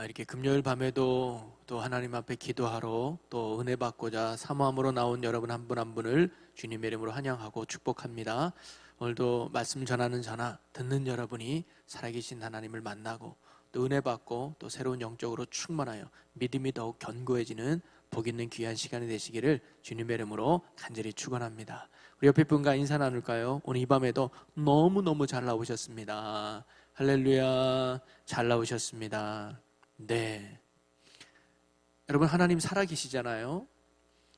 이렇게 금요일 밤에도 또 하나님 앞에 기도하러 또 은혜 받고자 사모함으로 나온 여러분 한 분 한 분을 주님의 이름으로 환영하고 축복합니다. 오늘도 말씀 전하는 저나 듣는 여러분이 살아계신 하나님을 만나고 또 은혜 받고 또 새로운 영적으로 충만하여 믿음이 더욱 견고해지는 복 있는 귀한 시간이 되시기를 주님의 이름으로 간절히 축원합니다. 우리 옆에 분과 인사 나눌까요? 오늘 이 밤에도 너무너무 잘 나오셨습니다. 할렐루야, 잘 나오셨습니다. 네, 여러분, 하나님 살아계시잖아요.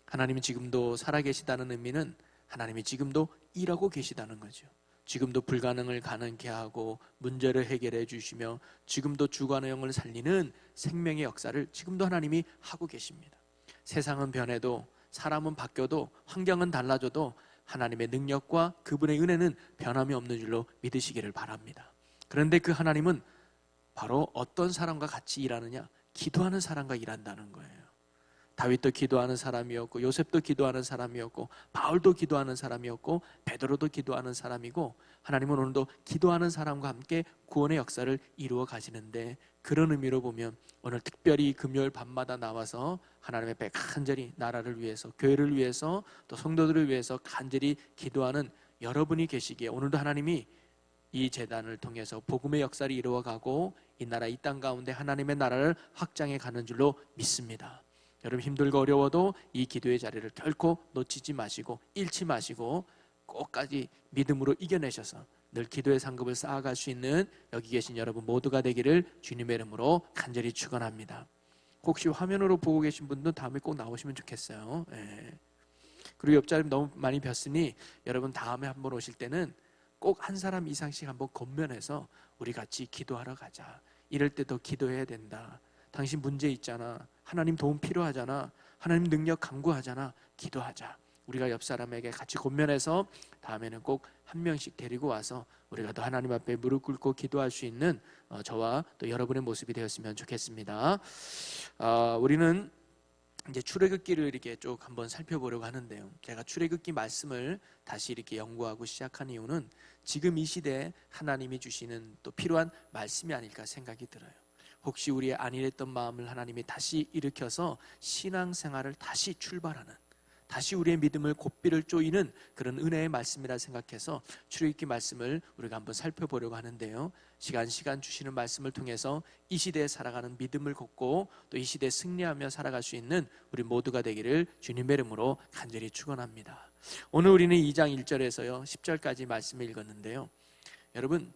하나님이 지금도 살아계시다는 의미는 하나님이 지금도 일하고 계시다는 거죠. 지금도 불가능을 가능케 하고 문제를 해결해 주시며 지금도 죽어가는 영을 살리는 생명의 역사를 지금도 하나님이 하고 계십니다. 세상은 변해도 사람은 바뀌어도 환경은 달라져도 하나님의 능력과 그분의 은혜는 변함이 없는 줄로 믿으시기를 바랍니다. 그런데 그 하나님은 바로 어떤 사람과 같이 일하느냐? 기도하는 사람과 일한다는 거예요. 다윗도 기도하는 사람이었고 요셉도 기도하는 사람이었고 바울도 기도하는 사람이었고 베드로도 기도하는 사람이고 하나님은 오늘도 기도하는 사람과 함께 구원의 역사를 이루어 가시는데, 그런 의미로 보면 오늘 특별히 금요일 밤마다 나와서 하나님의 앞에 간절히 나라를 위해서, 교회를 위해서, 또 성도들을 위해서 간절히 기도하는 여러분이 계시기에 오늘도 하나님이 이 제단을 통해서 복음의 역사를 이루어가고 이 나라, 이 땅 가운데 하나님의 나라를 확장해 가는 줄로 믿습니다. 여러분, 힘들고 어려워도 이 기도의 자리를 결코 놓치지 마시고 잃지 마시고 끝까지 믿음으로 이겨내셔서 늘 기도의 상급을 쌓아갈 수 있는 여기 계신 여러분 모두가 되기를 주님의 이름으로 간절히 축원합니다. 혹시 화면으로 보고 계신 분도 다음에 꼭 나오시면 좋겠어요. 그리고 옆자리 너무 많이 뵀으니 여러분 다음에 한번 오실 때는 꼭 한 사람 이상씩 한번 건면해서 우리 같이 기도하러 가자. 이럴 때 더 기도해야 된다. 당신 문제 있잖아. 하나님 도움 필요하잖아. 하나님 능력 강구하잖아. 기도하자. 우리가 옆 사람에게 같이 건면해서 다음에는 꼭 한 명씩 데리고 와서 우리가 더 하나님 앞에 무릎 꿇고 기도할 수 있는 저와 또 여러분의 모습이 되었으면 좋겠습니다. 우리는 이제 출애굽기를 이렇게 쭉 한번 살펴보려고 하는데요. 제가 출애굽기 말씀을 다시 이렇게 연구하고 시작한 이유는 지금 이 시대에 하나님이 주시는 또 필요한 말씀이 아닐까 생각이 들어요. 혹시 우리의 안일했던 마음을 하나님이 다시 일으켜서 신앙생활을 다시 출발하는, 다시 우리의 믿음을 곧비를 쪼이는 그런 은혜의 말씀이라 생각해서 출애굽기 말씀을 우리가 한번 살펴보려고 하는데요. 시간 주시는 말씀을 통해서 이 시대에 살아가는 믿음을 걷고 또 이 시대에 승리하며 살아갈 수 있는 우리 모두가 되기를 주님의 이름으로 간절히 축원합니다. 오늘 우리는 2장 1절에서요 10절까지 말씀을 읽었는데요. 여러분,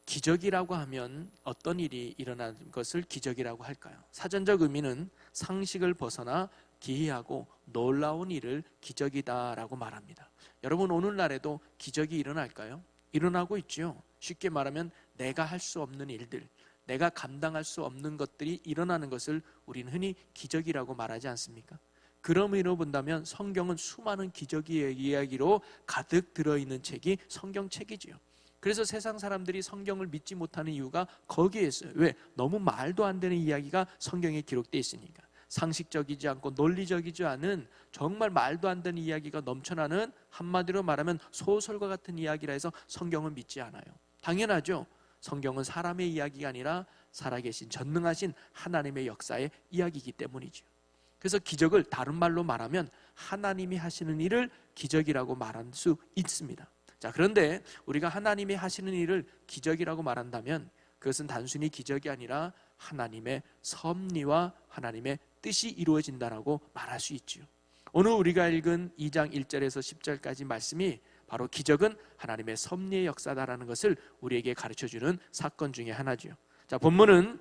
기적이라고 하면 어떤 일이 일어나는 것을 기적이라고 할까요? 사전적 의미는 상식을 벗어나 기이하고 놀라운 일을 기적이다라고 말합니다. 여러분, 오늘날에도 기적이 일어날까요? 일어나고 있죠. 쉽게 말하면 내가 할 수 없는 일들, 내가 감당할 수 없는 것들이 일어나는 것을 우리는 흔히 기적이라고 말하지 않습니까? 그런 의미로 본다면 성경은 수많은 기적의 이야기로 가득 들어있는 책이 성경책이지요. 그래서 세상 사람들이 성경을 믿지 못하는 이유가 거기에 있어요. 왜? 너무 말도 안 되는 이야기가 성경에 기록되어 있으니까. 상식적이지 않고 논리적이지 않은 정말 말도 안 되는 이야기가 넘쳐나는, 한마디로 말하면 소설과 같은 이야기라 해서 성경은 믿지 않아요. 당연하죠. 성경은 사람의 이야기가 아니라 살아계신 전능하신 하나님의 역사의 이야기이기 때문이죠. 그래서 기적을 다른 말로 말하면 하나님이 하시는 일을 기적이라고 말할 수 있습니다. 자, 그런데 우리가 하나님이 하시는 일을 기적이라고 말한다면 그것은 단순히 기적이 아니라 하나님의 섭리와 하나님의 뜻이 이루어진다라고 말할 수 있죠. 오늘 우리가 읽은 2장 1절에서 10절까지 말씀이 바로 기적은 하나님의 섭리의 역사다라는 것을 우리에게 가르쳐주는 사건 중에 하나죠. 자, 본문은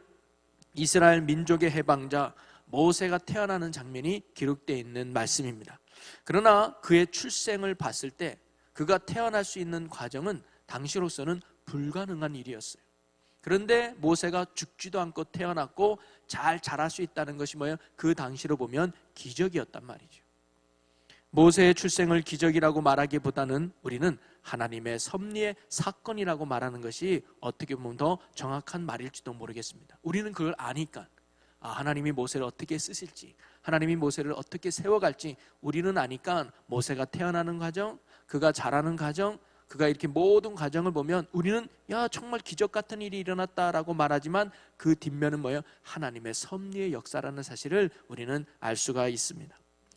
이스라엘 민족의 해방자 모세가 태어나는 장면이 기록되어 있는 말씀입니다. 그러나 그의 출생을 봤을 때 그가 태어날 수 있는 과정은 당시로서는 불가능한 일이었어요. 그런데 모세가 죽지도 않고 태어났고 잘 자랄 수 있다는 것이 뭐예요? 그 당시로 보면 기적이었단 말이죠. 모세의 출생을 기적이라고 말하기보다는 우리는 하나님의 섭리의 사건이라고 말하는 것이 어떻게 보면 더 정확한 말일지도 모르겠습니다. 우리는 그걸 아니까, 하나님이 모세를 어떻게 쓰실지, 하나님이 모세를 어떻게 세워갈지 우리는 아니까 모세가 태어나는 과정, 그가 자라는 과정, 그가 이렇게 모든 과정을 보면 우리는 야 정말 기적 같은 일이 일어났다라고 말하지만 그 뒷면은 뭐예요? 하나님의 섭리의 역사라는 사실을 우리는 알 수가 있습니다.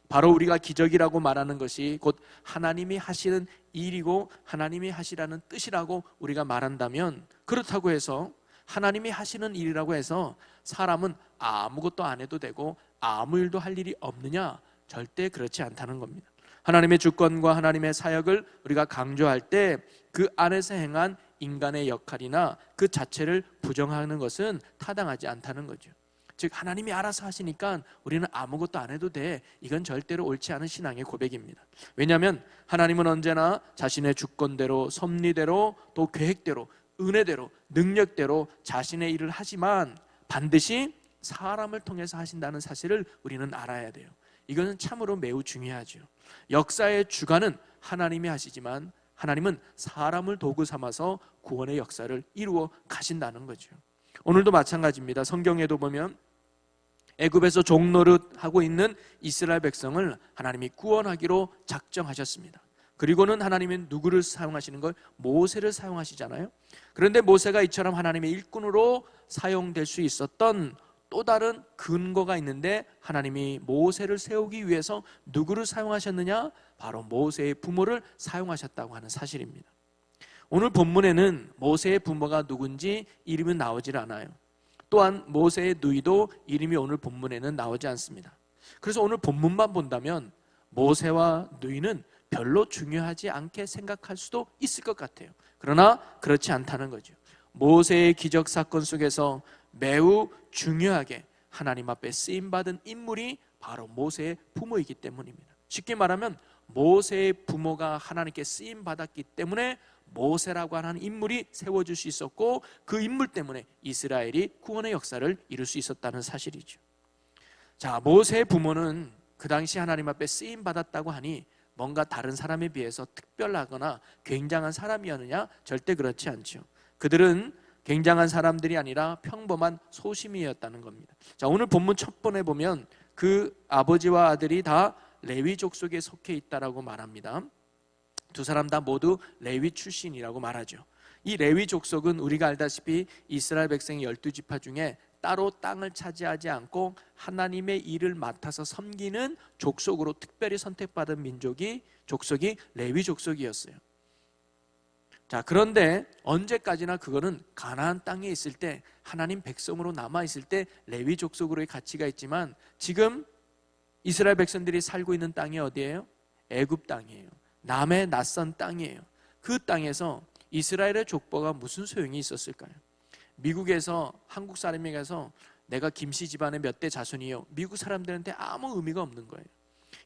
바로 우리가 기적이라고 말하는 것이 곧 하나님이 하시는 일이고 하나님이 하시라는 뜻이라고 우리가 말한다면, 그렇다고 해서 하나님이 하시는 일이라고 해서 사람은 아무것도 안 해도 되고 아무 일도 할 일이 없느냐? 절대 그렇지 않다는 겁니다. 하나님의 주권과 하나님의 사역을 우리가 강조할 때 그 안에서 행한 인간의 역할이나 그 자체를 부정하는 것은 타당하지 않다는 거죠. 즉 하나님이 알아서 하시니까 우리는 아무것도 안 해도 돼, 이건 절대로 옳지 않은 신앙의 고백입니다. 왜냐하면 하나님은 언제나 자신의 주권대로, 섭리대로, 또 계획대로, 은혜대로, 능력대로 자신의 일을 하지만 반드시 사람을 통해서 하신다는 사실을 우리는 알아야 돼요. 이것은 참으로 매우 중요하죠. 역사의 주관은 하나님이 하시지만 하나님은 사람을 도구 삼아서 구원의 역사를 이루어 가신다는 거죠. 오늘도 마찬가지입니다. 성경에도 보면 애굽에서 종노릇하고 있는 이스라엘 백성을 하나님이 구원하기로 작정하셨습니다. 그리고는 하나님은 누구를 사용하시는 걸? 모세를 사용하시잖아요. 그런데 모세가 이처럼 하나님의 일꾼으로 사용될 수 있었던 또 다른 근거가 있는데, 하나님이 모세를 세우기 위해서 누구를 사용하셨느냐? 바로 모세의 부모를 사용하셨다고 하는 사실입니다. 오늘 본문에는 모세의 부모가 누군지 이름이 나오질 않아요. 또한 모세의 누이도 이름이 오늘 본문에는 나오지 않습니다. 그래서 오늘 본문만 본다면 모세와 누이는 별로 중요하지 않게 생각할 수도 있을 것 같아요. 그러나 그렇지 않다는 거죠. 모세의 기적 사건 속에서 매우 중요하게 하나님 앞에 쓰임받은 인물이 바로 모세의 부모이기 때문입니다. 쉽게 말하면 모세의 부모가 하나님께 쓰임받았기 때문에 모세라고 하는 인물이 세워질 수 있었고, 그 인물 때문에 이스라엘이 구원의 역사를 이룰 수 있었다는 사실이죠. 자, 모세의 부모는 그 당시 하나님 앞에 쓰임받았다고 하니 뭔가 다른 사람에 비해서 특별하거나 굉장한 사람이었느냐? 절대 그렇지 않죠. 그들은 굉장한 사람들이 아니라 평범한 소심이었다는 겁니다. 자, 오늘 본문 첫 번에 보면 그 아버지와 아들이 다 레위 족속에 속해 있다라고 말합니다. 두 사람 다 모두 레위 출신이라고 말하죠. 이 레위 족속은 우리가 알다시피 이스라엘 백성의 12지파 중에 따로 땅을 차지하지 않고 하나님의 일을 맡아서 섬기는 족속으로 특별히 선택받은 족속이 레위 족속이었어요. 자, 그런데 언제까지나 그거는 가나안 땅에 있을 때, 하나님 백성으로 남아 있을 때 레위 족속으로의 가치가 있지만, 지금 이스라엘 백성들이 살고 있는 땅이 어디예요? 애굽 땅이에요. 남의 낯선 땅이에요. 그 땅에서 이스라엘의 족보가 무슨 소용이 있었을까요? 미국에서 한국 사람이 가서 내가 김씨 집안의 몇 대 자손이요, 미국 사람들한테 아무 의미가 없는 거예요.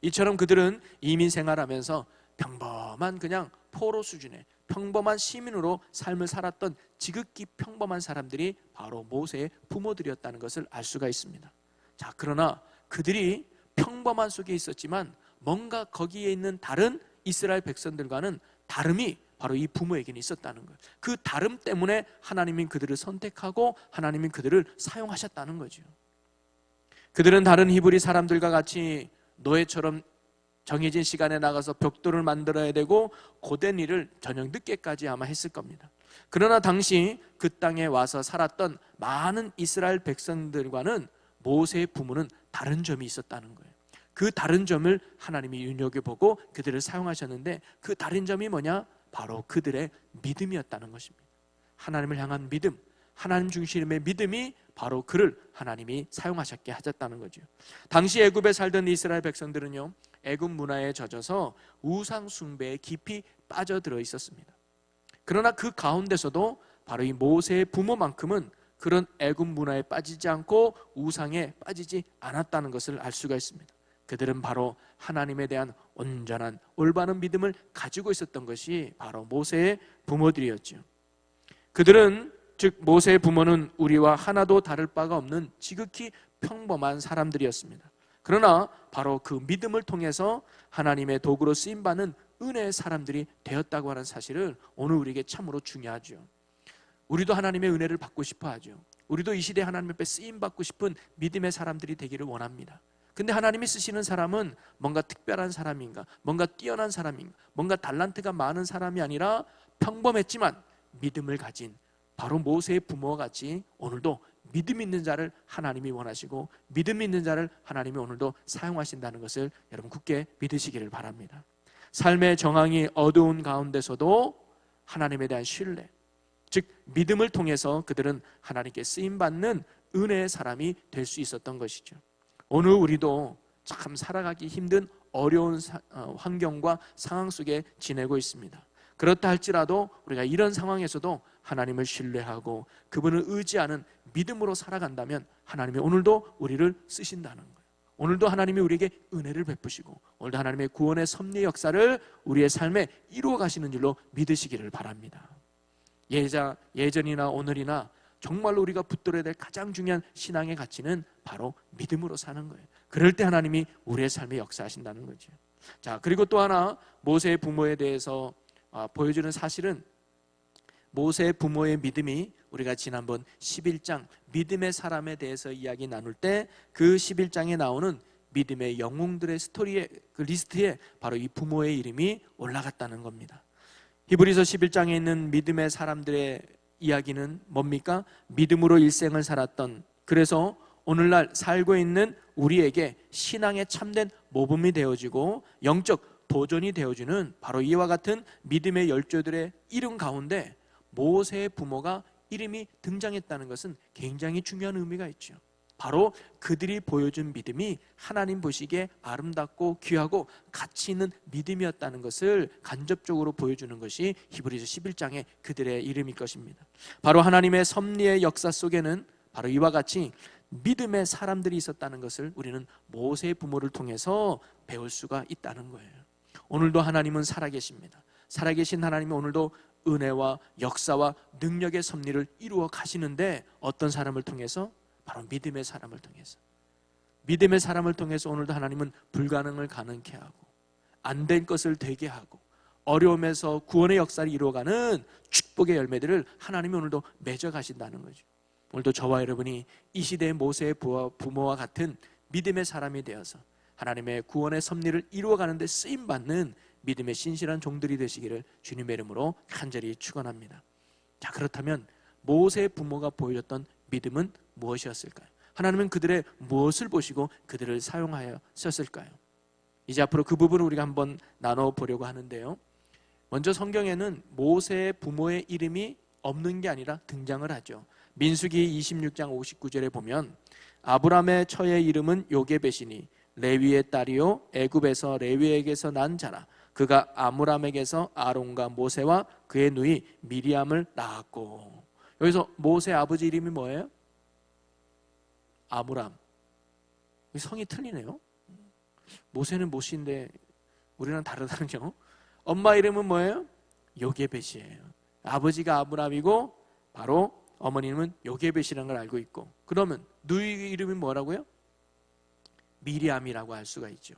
이처럼 그들은 이민 생활하면서 평범한 그냥 포로 수준의 평범한 시민으로 삶을 살았던 지극히 평범한 사람들이 바로 모세의 부모들이었다는 것을 알 수가 있습니다. 자, 그러나 그들이 평범한 속에 있었지만 뭔가 거기에 있는 다른 이스라엘 백성들과는 다름이 바로 이 부모에게는 있었다는 거예요. 그 다름 때문에 하나님이 그들을 선택하고 하나님이 그들을 사용하셨다는 거죠. 그들은 다른 히브리 사람들과 같이 노예처럼 정해진 시간에 나가서 벽돌을 만들어야 되고 고된 일을 저녁 늦게까지 아마 했을 겁니다. 그러나 당시 그 땅에 와서 살았던 많은 이스라엘 백성들과는 모세의 부모는 다른 점이 있었다는 거예요. 그 다른 점을 하나님이 눈여겨보고 그들을 사용하셨는데, 그 다른 점이 뭐냐? 바로 그들의 믿음이었다는 것입니다. 하나님을 향한 믿음, 하나님 중심의 믿음이 바로 그를 하나님이 사용하셨게 하셨다는 거죠. 당시 애굽에 살던 이스라엘 백성들은요, 애굽 문화에 젖어서 우상 숭배에 깊이 빠져들어 있었습니다. 그러나 그 가운데서도 바로 이 모세의 부모만큼은 그런 애굽 문화에 빠지지 않고 우상에 빠지지 않았다는 것을 알 수가 있습니다. 그들은 바로 하나님에 대한 온전한 올바른 믿음을 가지고 있었던 것이 바로 모세의 부모들이었죠. 그들은, 즉 모세의 부모는 우리와 하나도 다를 바가 없는 지극히 평범한 사람들이었습니다. 그러나 바로 그 믿음을 통해서 하나님의 도구로 쓰임받는 은혜의 사람들이 되었다고 하는 사실은 오늘 우리에게 참으로 중요하죠. 우리도 하나님의 은혜를 받고 싶어 하죠. 우리도 이 시대에 하나님 앞에 쓰임받고 싶은 믿음의 사람들이 되기를 원합니다. 근데 하나님이 쓰시는 사람은 뭔가 특별한 사람인가, 뭔가 뛰어난 사람인가, 뭔가 달란트가 많은 사람이 아니라 평범했지만 믿음을 가진 바로 모세의 부모와 같이 오늘도 믿음 있는 자를 하나님이 원하시고 믿음 있는 자를 하나님이 오늘도 사용하신다는 것을 여러분 굳게 믿으시기를 바랍니다. 삶의 정황이 어두운 가운데서도 하나님에 대한 신뢰, 즉 믿음을 통해서 그들은 하나님께 쓰임받는 은혜의 사람이 될 수 있었던 것이죠. 오늘 우리도 참 살아가기 힘든 어려운 환경과 상황 속에 지내고 있습니다. 그렇다 할지라도 우리가 이런 상황에서도 하나님을 신뢰하고 그분을 의지하는 믿음으로 살아간다면 하나님이 오늘도 우리를 쓰신다는 거예요. 오늘도 하나님이 우리에게 은혜를 베푸시고 오늘도 하나님의 구원의 섭리의 역사를 우리의 삶에 이루어 가시는 줄로 믿으시기를 바랍니다. 예전이나 오늘이나 정말로 우리가 붙들어야 될 가장 중요한 신앙의 가치는 바로 믿음으로 사는 거예요. 그럴 때 하나님이 우리의 삶에 역사하신다는 거죠. 자, 그리고 또 하나 모세의 부모에 대해서 보여주는 사실은 모세의 부모의 믿음이 우리가 지난번 11장 믿음의 사람에 대해서 이야기 나눌 때 그 11장에 나오는 믿음의 영웅들의 스토리의 그 리스트에 바로 이 부모의 이름이 올라갔다는 겁니다. 히브리서 11장에 있는 믿음의 사람들의 이야기는 뭡니까? 믿음으로 일생을 살았던, 그래서 오늘날 살고 있는 우리에게 신앙의 참된 모범이 되어지고 영적 도전이 되어주는 바로 이와 같은 믿음의 열조들의 이름 가운데 모세의 부모가 이름이 등장했다는 것은 굉장히 중요한 의미가 있죠. 바로 그들이 보여준 믿음이 하나님 보시기에 아름답고 귀하고 가치 있는 믿음이었다는 것을 간접적으로 보여주는 것이 히브리서 11장의 그들의 이름일 것입니다. 바로 하나님의 섭리의 역사 속에는 바로 이와 같이 믿음의 사람들이 있었다는 것을 우리는 모세의 부모를 통해서 배울 수가 있다는 거예요. 오늘도 하나님은 살아계십니다. 살아계신 하나님이 오늘도 은혜와 역사와 능력의 섭리를 이루어 가시는데 어떤 사람을 통해서? 바로 믿음의 사람을 통해서. 믿음의 사람을 통해서 오늘도 하나님은 불가능을 가능케 하고 안 된 것을 되게 하고 어려움에서 구원의 역사를 이루어가는 축복의 열매들을 하나님이 오늘도 맺어 가신다는 거죠. 오늘도 저와 여러분이 이 시대의 모세의 부모와 같은 믿음의 사람이 되어서 하나님의 구원의 섭리를 이루어가는 데 쓰임받는 믿음의 신실한 종들이 되시기를 주님의 이름으로 간절히 축원합니다. 자, 그렇다면 모세의 부모가 보여줬던 믿음은 무엇이었을까요? 하나님은 그들의 무엇을 보시고 그들을 사용하였을까요? 이제 앞으로 그 부분을 우리가 한번 나눠보려고 하는데요. 먼저 성경에는 모세의 부모의 이름이 없는 게 아니라 등장을 하죠. 민수기 26장 59절에 보면 아브람의 처의 이름은 요게벳이니 레위의 딸이요 애굽에서 레위에게서 난 자라. 그가 아므람에게서 아론과 모세와 그의 누이 미리암을 낳았고. 여기서 모세 아버지 이름이 뭐예요? 아므람. 성이 틀리네요. 모세는 모시인데 우리는 다르다는요. 엄마 이름은 뭐예요? 요게벳이에요. 아버지가 아므람이고 바로 어머님은 요게벳이라는 걸 알고 있고, 그러면 누이 이름이 뭐라고요? 미리암이라고 할 수가 있죠.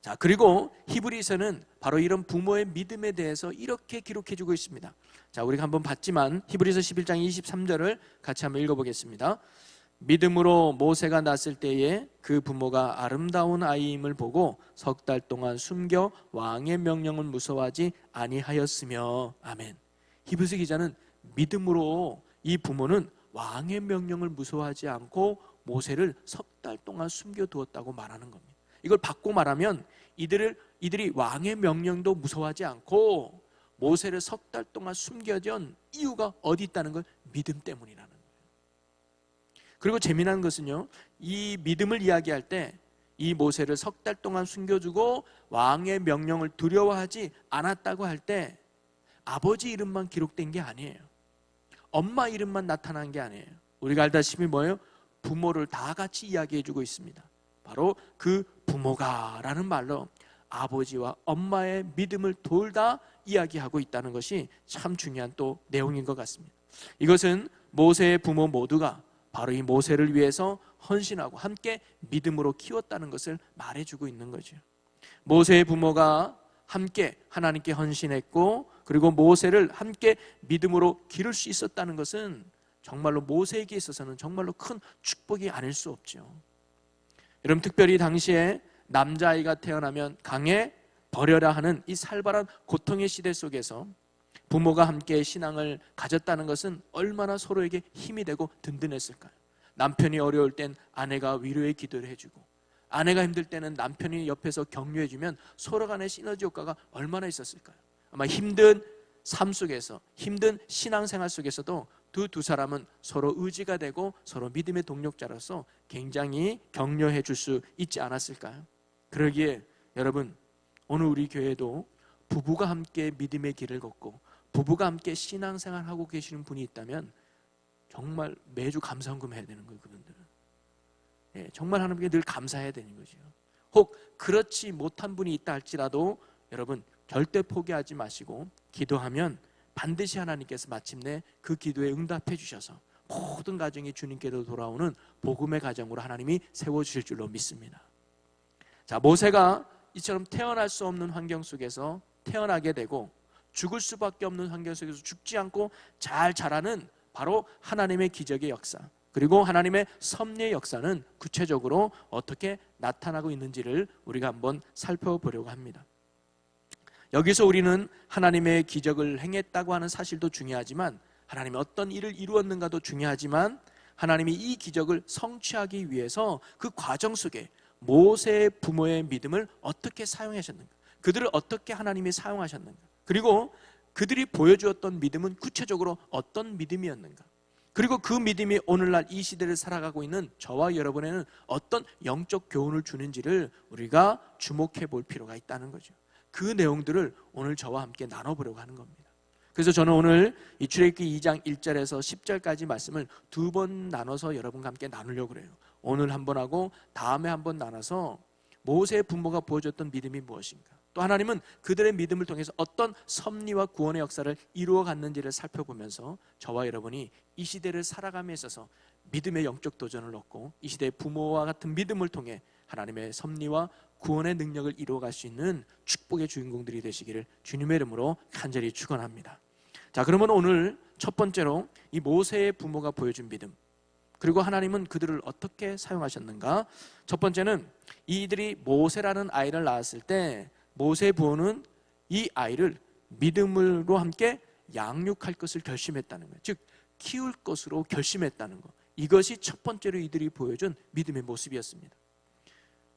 자, 그리고 히브리서는 바로 이런 부모의 믿음에 대해서 이렇게 기록해주고 있습니다. 자, 우리가 한번 봤지만 히브리서 11장 23절을 같이 한번 읽어보겠습니다. 믿음으로 모세가 낳았을 때에 그 부모가 아름다운 아이임을 보고 석 달 동안 숨겨 왕의 명령을 무서워하지 아니하였으며. 아멘. 히브리서 기자는 믿음으로 이 부모는 왕의 명령을 무서워하지 않고 모세를 석 달 동안 숨겨두었다고 말하는 겁니다. 이걸 바꿔 말하면 이들이 왕의 명령도 무서워하지 않고 모세를 석 달 동안 숨겨둔 이유가 어디 있다는 걸 믿음 때문이라는 거예요. 그리고 재미난 것은요, 이 믿음을 이야기할 때 이 모세를 석 달 동안 숨겨두고 왕의 명령을 두려워하지 않았다고 할 때 아버지 이름만 기록된 게 아니에요. 엄마 이름만 나타난 게 아니에요. 우리가 알다시피 뭐예요? 부모를 다 같이 이야기해주고 있습니다. 바로 그 부모가 라는 말로 아버지와 엄마의 믿음을 둘 다 이야기하고 있다는 것이 참 중요한 또 내용인 것 같습니다. 이것은 모세의 부모 모두가 바로 이 모세를 위해서 헌신하고 함께 믿음으로 키웠다는 것을 말해주고 있는 거죠. 모세의 부모가 함께 하나님께 헌신했고 그리고 모세를 함께 믿음으로 기를 수 있었다는 것은 정말로 모세에게 있어서는 정말로 큰 축복이 아닐 수 없죠. 여러분, 특별히 당시에 남자아이가 태어나면 강에 버려라 하는 이 살벌한 고통의 시대 속에서 부모가 함께 신앙을 가졌다는 것은 얼마나 서로에게 힘이 되고 든든했을까요? 남편이 어려울 땐 아내가 위로의 기도를 해주고, 아내가 힘들 때는 남편이 옆에서 격려해주면 서로 간의 시너지 효과가 얼마나 있었을까요? 아마 힘든 삶 속에서, 힘든 신앙생활 속에서도 두 사람은 서로 의지가 되고 서로 믿음의 동력자로서 굉장히 격려해 줄 수 있지 않았을까요? 그러기에 여러분, 오늘 우리 교회도 부부가 함께 믿음의 길을 걷고 부부가 함께 신앙생활하고 계시는 분이 있다면 정말 매주 감사헌금 해야 되는 거예요. 그분들은 정말 하나님께 늘 감사해야 되는 거죠. 혹 그렇지 못한 분이 있다 할지라도 여러분, 절대 포기하지 마시고 기도하면 반드시 하나님께서 마침내 그 기도에 응답해 주셔서 모든 가정이 주님께로 돌아오는 복음의 가정으로 하나님이 세워주실 줄로 믿습니다. 자, 모세가 이처럼 태어날 수 없는 환경 속에서 태어나게 되고 죽을 수밖에 없는 환경 속에서 죽지 않고 잘 자라는 바로 하나님의 기적의 역사, 그리고 하나님의 섭리의 역사는 구체적으로 어떻게 나타나고 있는지를 우리가 한번 살펴보려고 합니다. 여기서 우리는 하나님의 기적을 행했다고 하는 사실도 중요하지만, 하나님이 어떤 일을 이루었는가도 중요하지만, 하나님이 이 기적을 성취하기 위해서 그 과정 속에 모세의 부모의 믿음을 어떻게 사용하셨는가, 그들을 어떻게 하나님이 사용하셨는가, 그리고 그들이 보여주었던 믿음은 구체적으로 어떤 믿음이었는가, 그리고 그 믿음이 오늘날 이 시대를 살아가고 있는 저와 여러분에는 어떤 영적 교훈을 주는지를 우리가 주목해 볼 필요가 있다는 거죠. 그 내용들을 오늘 저와 함께 나눠보려고 하는 겁니다. 그래서 저는 오늘 이 출애굽기 2장 1절에서 10절까지 말씀을 두 번 나눠서 여러분과 함께 나누려고 그래요. 오늘 한 번 하고 다음에 한 번 나눠서 모세의 부모가 보여줬던 믿음이 무엇인가, 또 하나님은 그들의 믿음을 통해서 어떤 섭리와 구원의 역사를 이루어 갔는지를 살펴보면서 저와 여러분이 이 시대를 살아감에 있어서 믿음의 영적 도전을 얻고 이 시대의 부모와 같은 믿음을 통해 하나님의 섭리와 구원의 능력을 이루어갈 수 있는 축복의 주인공들이 되시기를 주님의 이름으로 간절히 축원합니다. 자, 그러면 오늘 첫 번째로 이 모세의 부모가 보여준 믿음, 그리고 하나님은 그들을 어떻게 사용하셨는가. 첫 번째는 이들이 모세라는 아이를 낳았을 때 모세의 부모는 이 아이를 믿음으로 함께 양육할 것을 결심했다는 거예요. 즉 키울 것으로 결심했다는 것, 이것이 첫 번째로 이들이 보여준 믿음의 모습이었습니다.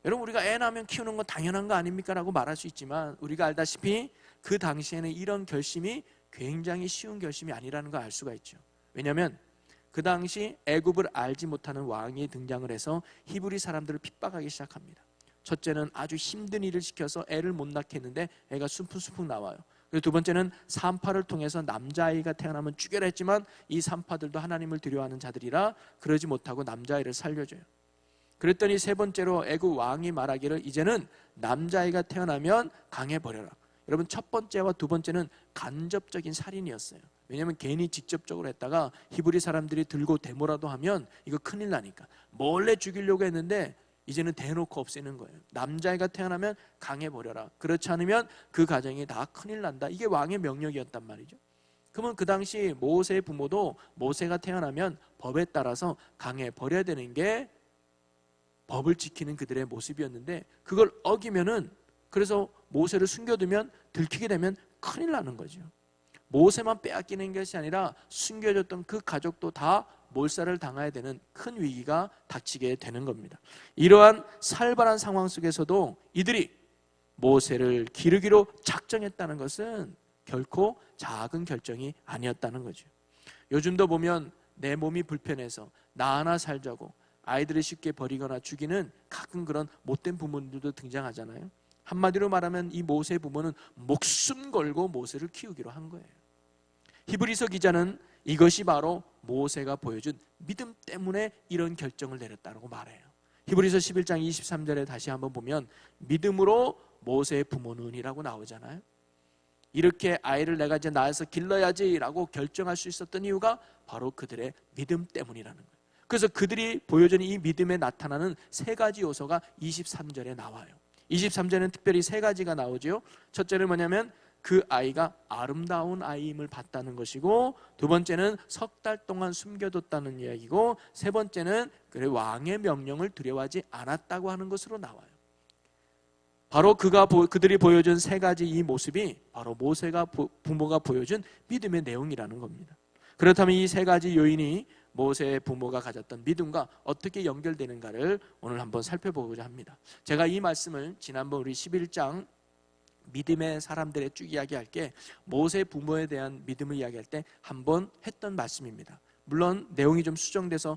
여러분, 우리가 애 낳으면 키우는 건 당연한 거 아닙니까? 라고 말할 수 있지만 우리가 알다시피 그 당시에는 이런 결심이 굉장히 쉬운 결심이 아니라는 걸 알 수가 있죠. 왜냐하면 그 당시 애굽을 알지 못하는 왕이 등장을 해서 히브리 사람들을 핍박하기 시작합니다. 첫째는 아주 힘든 일을 시켜서 애를 못 낳게 했는데 애가 숨풍숨풍 나와요. 그리고 두 번째는 산파를 통해서 남자아이가 태어나면 죽여라 했지만 이 산파들도 하나님을 두려워하는 자들이라 그러지 못하고 남자아이를 살려줘요. 그랬더니 세 번째로 애굽 왕이 말하기를 이제는 남자아이가 태어나면 강에 버려라. 여러분, 첫 번째와 두 번째는 간접적인 살인이었어요. 왜냐하면 괜히 직접적으로 했다가 히브리 사람들이 들고 데모라도 하면 이거 큰일 나니까 몰래 죽이려고 했는데 이제는 대놓고 없애는 거예요. 남자아이가 태어나면 강에 버려라. 그렇지 않으면 그 가정이 다 큰일 난다. 이게 왕의 명령이었단 말이죠. 그러면 그 당시 모세의 부모도 모세가 태어나면 법에 따라서 강에 버려야 되는 게 법을 지키는 그들의 모습이었는데, 그걸 어기면은, 그래서 모세를 숨겨두면 들키게 되면 큰일 나는 거죠. 모세만 빼앗기는 것이 아니라 숨겨졌던 그 가족도 다 몰살을 당해야 되는 큰 위기가 닥치게 되는 겁니다. 이러한 살벌한 상황 속에서도 이들이 모세를 기르기로 작정했다는 것은 결코 작은 결정이 아니었다는 거죠. 요즘도 보면 내 몸이 불편해서 나 하나 살자고 아이들을 쉽게 버리거나 죽이는 가끔 그런 못된 부모들도 등장하잖아요. 한마디로 말하면 이 모세의 부모는 목숨 걸고 모세를 키우기로 한 거예요. 히브리서 기자는 이것이 바로 모세가 보여준 믿음 때문에 이런 결정을 내렸다고 말해요. 히브리서 11장 23절에 다시 한번 보면 믿음으로 모세의 부모는 이라고 나오잖아요. 이렇게 아이를 내가 이제 낳아서 길러야지 라고 결정할 수 있었던 이유가 바로 그들의 믿음 때문이라는 거예요. 그래서 그들이 보여준 이 믿음에 나타나는 세 가지 요소가 23절에 나와요. 23절에는 특별히 세 가지가 나오죠. 첫째는 뭐냐면 그 아이가 아름다운 아이임을 봤다는 것이고, 두 번째는 석 달 동안 숨겨뒀다는 이야기고, 세 번째는 그의 왕의 명령을 두려워하지 않았다고 하는 것으로 나와요. 바로 그들이 보여준 세 가지 이 모습이 바로 모세가 부모가 보여준 믿음의 내용이라는 겁니다. 그렇다면 이 세 가지 요인이 모세의 부모가 가졌던 믿음과 어떻게 연결되는가를 오늘 한번 살펴보고자 합니다. 제가 이 말씀을 지난번 우리 11장 믿음의 사람들의 쭉 이야기할 때 모세 부모에 대한 믿음을 이야기할 때 한번 했던 말씀입니다. 물론 내용이 좀 수정돼서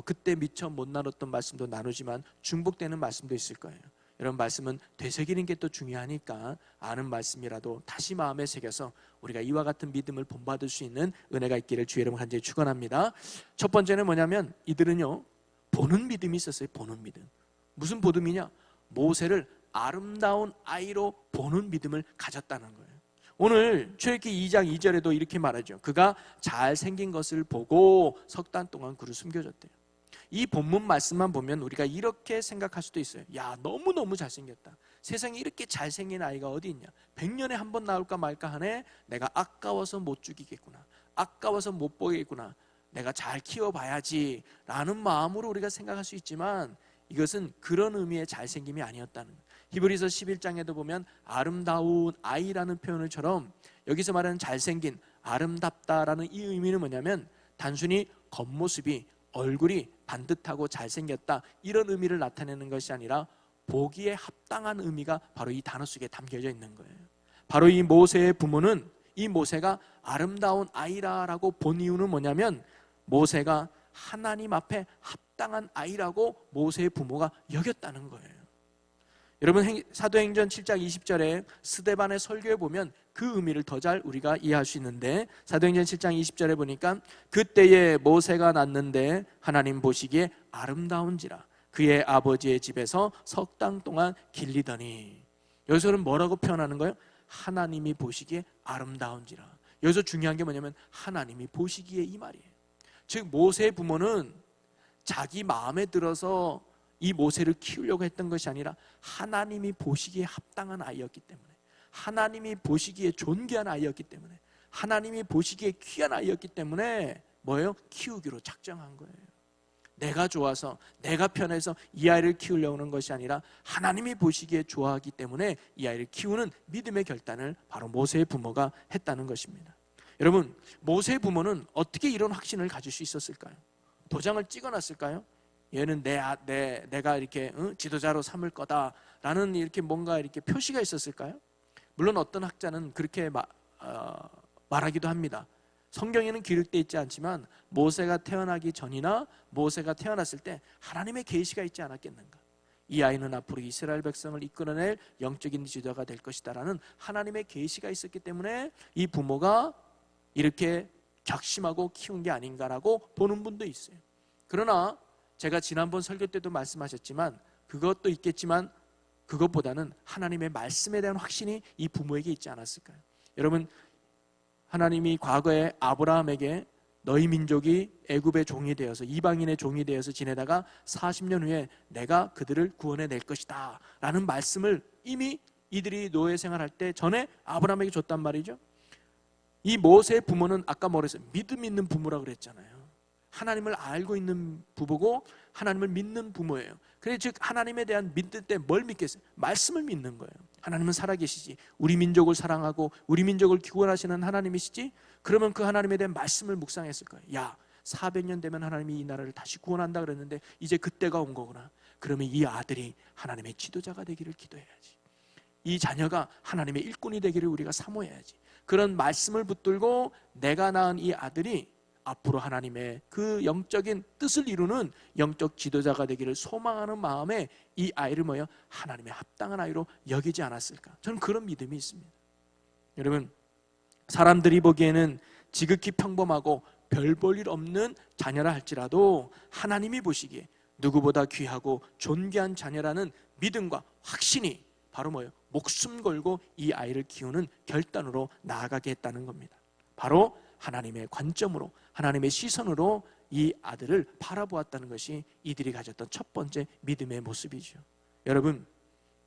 그때 미처 못 나눴던 말씀도 나누지만 중복되는 말씀도 있을 거예요. 이런 말씀은 되새기는 게 또 중요하니까 아는 말씀이라도 다시 마음에 새겨서 우리가 이와 같은 믿음을 본받을 수 있는 은혜가 있기를 주의 이름으로 간절히 축원합니다. 첫 번째는 뭐냐면 이들은요 보는 믿음이 있었어요. 보는 믿음. 무슨 믿음이냐? 모세를 아름다운 아이로 보는 믿음을 가졌다는 거예요. 오늘 출애굽기 2장 2절에도 이렇게 말하죠. 그가 잘생긴 것을 보고 석 달 동안 그를 숨겨줬대요. 이 본문 말씀만 보면 우리가 이렇게 생각할 수도 있어요. 야, 너무너무 잘생겼다. 세상에 이렇게 잘생긴 아이가 어디 있냐. 100년에 한 번 나올까 말까 하네. 내가 아까워서 못 죽이겠구나. 아까워서 못 보겠구나. 내가 잘 키워봐야지 라는 마음으로 우리가 생각할 수 있지만 이것은 그런 의미의 잘생김이 아니었다는 거예요. 히브리서 11장에도 보면 아름다운 아이라는 표현을처럼 여기서 말하는 잘생긴, 아름답다라는 이 의미는 뭐냐면 단순히 겉모습이, 얼굴이 반듯하고 잘생겼다 이런 의미를 나타내는 것이 아니라 보기에 합당한 의미가 바로 이 단어 속에 담겨져 있는 거예요. 바로 이 모세의 부모는 이 모세가 아름다운 아이라고 본 이유는 뭐냐면 모세가 하나님 앞에 합당한 아이라고 모세의 부모가 여겼다는 거예요. 여러분 사도행전 7장 20절에 스데반의 설교에 보면 그 의미를 더 잘 우리가 이해할 수 있는데 사도행전 7장 20절에 보니까 그때에 모세가 낳는데 하나님 보시기에 아름다운지라 그의 아버지의 집에서 석 달 동안 길리더니 여기서는 뭐라고 표현하는 거예요? 하나님이 보시기에 아름다운지라. 여기서 중요한 게 뭐냐면 하나님이 보시기에 이 말이에요. 즉 모세의 부모는 자기 마음에 들어서 이 모세를 키우려고 했던 것이 아니라 하나님이 보시기에 합당한 아이였기 때문에 하나님이 보시기에 존귀한 아이였기 때문에 하나님이 보시기에 귀한 아이였기 때문에 뭐예요? 키우기로 작정한 거예요. 내가 좋아서 내가 편해서 이 아이를 키우려고 하는 것이 아니라 하나님이 보시기에 좋아하기 때문에 이 아이를 키우는 믿음의 결단을 바로 모세의 부모가 했다는 것입니다. 여러분 모세의 부모는 어떻게 이런 확신을 가질 수 있었을까요? 도장을 찍어놨을까요? 얘는 내가 이렇게 지도자로 삼을 거다라는 이렇게 뭔가 이렇게 표시가 있었을까요? 물론 어떤 학자는 그렇게 말하기도 합니다. 성경에는 기록되어 있지 않지만 모세가 태어나기 전이나 모세가 태어났을 때 하나님의 계시가 있지 않았겠는가? 이 아이는 앞으로 이스라엘 백성을 이끌어낼 영적인 지도자가 될 것이다라는 하나님의 계시가 있었기 때문에 이 부모가 이렇게 격심하고 키운 게 아닌가라고 보는 분도 있어요. 그러나 제가 지난번 설교 때도 말씀하셨지만 그것도 있겠지만 그것보다는 하나님의 말씀에 대한 확신이 이 부모에게 있지 않았을까요? 여러분 하나님이 과거에 아브라함에게 너희 민족이 애굽의 종이 되어서 이방인의 종이 되어서 지내다가 40년 후에 내가 그들을 구원해 낼 것이다 라는 말씀을 이미 이들이 노예 생활할 때 전에 아브라함에게 줬단 말이죠. 이 모세의 부모는 아까 뭐랬어요? 믿음 있는 부모라고 그랬잖아요. 하나님을 알고 있는 부부고 하나님을 믿는 부모예요. 그래서 즉 하나님에 대한 믿을 때 뭘 믿겠어요? 말씀을 믿는 거예요. 하나님은 살아계시지, 우리 민족을 사랑하고 우리 민족을 구원하시는 하나님이시지. 그러면 그 하나님에 대한 말씀을 묵상했을 거예요. 야 400년 되면 하나님이 이 나라를 다시 구원한다 그랬는데 이제 그때가 온 거구나. 그러면 이 아들이 하나님의 지도자가 되기를 기도해야지. 이 자녀가 하나님의 일꾼이 되기를 우리가 사모해야지. 그런 말씀을 붙들고 내가 낳은 이 아들이 앞으로 하나님의 그 영적인 뜻을 이루는 영적 지도자가 되기를 소망하는 마음에 이 아이를 뭐예요? 하나님의 합당한 아이로 여기지 않았을까? 저는 그런 믿음이 있습니다. 여러분 사람들이 보기에는 지극히 평범하고 별 볼 일 없는 자녀라 할지라도 하나님이 보시기에 누구보다 귀하고 존귀한 자녀라는 믿음과 확신이 바로 뭐예요? 목숨 걸고 이 아이를 키우는 결단으로 나아가게 했다는 겁니다. 바로 하나님의 관점으로 하나님의 시선으로 이 아들을 바라보았다는 것이 이들이 가졌던 첫 번째 믿음의 모습이죠. 여러분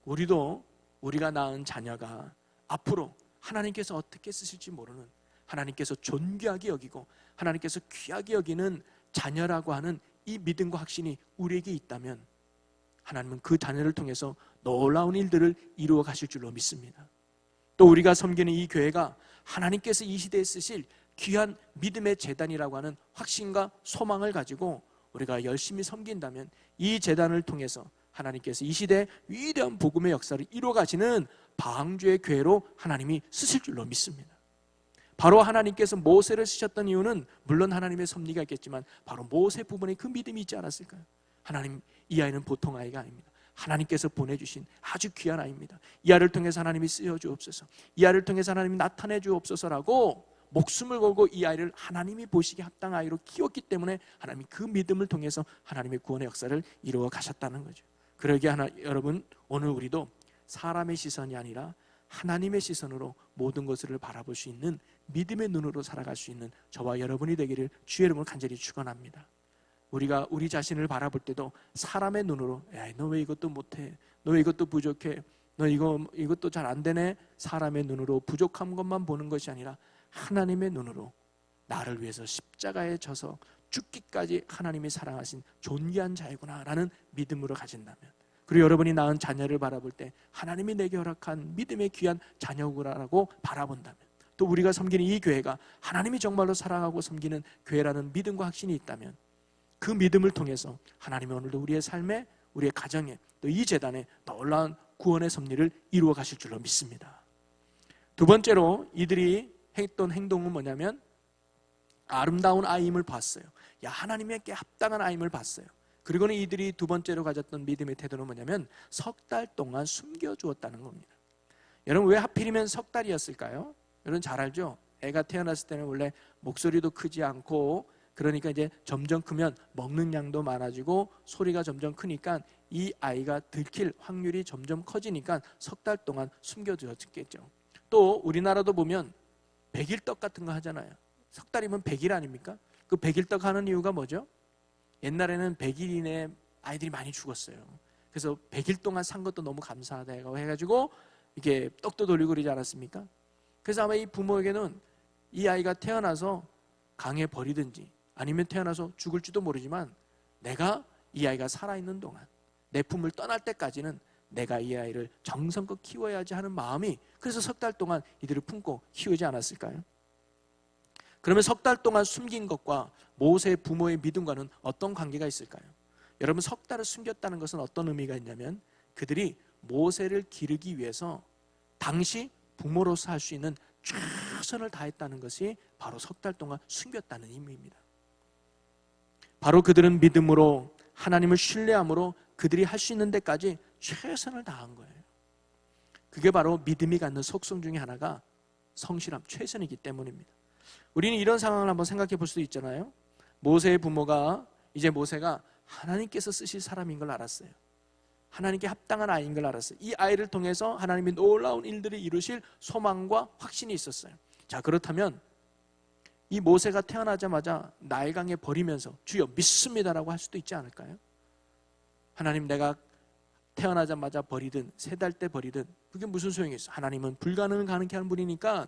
우리도 우리가 낳은 자녀가 앞으로 하나님께서 어떻게 쓰실지 모르는, 하나님께서 존귀하게 여기고 하나님께서 귀하게 여기는 자녀라고 하는 이 믿음과 확신이 우리에게 있다면 하나님은 그 자녀를 통해서 놀라운 일들을 이루어 가실 줄로 믿습니다. 또 우리가 섬기는 이 교회가 하나님께서 이 시대에 쓰실 귀한 믿음의 재단이라고 하는 확신과 소망을 가지고 우리가 열심히 섬긴다면 이 재단을 통해서 하나님께서 이 시대에 위대한 복음의 역사를 이루어 가시는 방주의 교회로 하나님이 쓰실 줄로 믿습니다. 바로 하나님께서 모세를 쓰셨던 이유는 물론 하나님의 섭리가 있겠지만 바로 모세 부분에 그 믿음이 있지 않았을까요? 하나님, 이 아이는 보통 아이가 아닙니다. 하나님께서 보내주신 아주 귀한 아이입니다. 이 아이를 통해서 하나님이 쓰여주옵소서, 이 아이를 통해서 하나님이 나타내 주옵소서라고 목숨을 걸고 이 아이를 하나님이 보시기에 합당한 아이로 키웠기 때문에 하나님이 그 믿음을 통해서 하나님의 구원의 역사를 이루어 가셨다는 거죠. 그러기에 여러분, 오늘 우리도 사람의 시선이 아니라 하나님의 시선으로 모든 것을 바라볼 수 있는 믿음의 눈으로 살아갈 수 있는 저와 여러분이 되기를 주의 이름으로 간절히 축원합니다. 우리가 우리 자신을 바라볼 때도 사람의 눈으로, 야, 너 왜 이것도 못해? 너 왜 이것도 부족해? 너 이것도 잘 안 되네? 사람의 눈으로 부족한 것만 보는 것이 아니라 하나님의 눈으로 나를 위해서 십자가에 져서 죽기까지 하나님이 사랑하신 존귀한 자이구나 라는 믿음으로 가진다면, 그리고 여러분이 낳은 자녀를 바라볼 때 하나님이 내게 허락한 믿음의 귀한 자녀구나라고 바라본다면, 또 우리가 섬기는 이 교회가 하나님이 정말로 사랑하고 섬기는 교회라는 믿음과 확신이 있다면 그 믿음을 통해서 하나님이 오늘도 우리의 삶에, 우리의 가정에, 또 이 재단에 놀라운 구원의 섭리를 이루어 가실 줄로 믿습니다. 두 번째로 이들이 했던 행동은 뭐냐면 아름다운 아이임을 봤어요. 야, 하나님께 합당한 아이임을 봤어요. 그리고는 이들이 두 번째로 가졌던 믿음의 태도는 뭐냐면 석 달 동안 숨겨주었다는 겁니다. 여러분, 왜 하필이면 석 달이었을까요? 여러분 잘 알죠? 애가 태어났을 때는 원래 목소리도 크지 않고, 그러니까 이제 점점 크면 먹는 양도 많아지고 소리가 점점 크니까 이 아이가 들킬 확률이 점점 커지니까 석 달 동안 숨겨두었겠죠. 또 우리나라도 보면 백일떡 같은 거 하잖아요. 석 달이면 100일 아닙니까? 그 백일떡 하는 이유가 뭐죠? 옛날에는 100일 이내에 아이들이 많이 죽었어요. 그래서 100일 동안 산 것도 너무 감사하다고 해가지고 이게 떡도 돌리고 그러지 않았습니까? 그래서 아마 이 부모에게는 이 아이가 태어나서 강에 버리든지 아니면 태어나서 죽을지도 모르지만 내가 이 아이가 살아있는 동안, 내 품을 떠날 때까지는 내가 이 아이를 정성껏 키워야지 하는 마음이, 그래서 석 달 동안 이들을 품고 키우지 않았을까요? 그러면 석 달 동안 숨긴 것과 모세의 부모의 믿음과는 어떤 관계가 있을까요? 여러분, 석 달을 숨겼다는 것은 어떤 의미가 있냐면 그들이 모세를 기르기 위해서 당시 부모로서 할 수 있는 최선을 다했다는 것이 바로 석 달 동안 숨겼다는 의미입니다. 바로 그들은 믿음으로 하나님을 신뢰함으로 그들이 할 수 있는 데까지 최선을 다한 거예요. 그게 바로 믿음이 갖는 속성 중에 하나가 성실함, 최선이기 때문입니다. 우리는 이런 상황을 한번 생각해 볼 수도 있잖아요. 모세의 부모가, 이제 모세가 하나님께서 쓰실 사람인 걸 알았어요. 하나님께 합당한 아이인 걸 알았어요. 이 아이를 통해서 하나님이 놀라운 일들을 이루실 소망과 확신이 있었어요. 자, 그렇다면 이 모세가 태어나자마자 나일강에 버리면서 주여 믿습니다라고 할 수도 있지 않을까요? 하나님, 내가 태어나자마자 버리든 3달 때 버리든 그게 무슨 소용이 있어? 하나님은 불가능을 가능케 하는 분이니까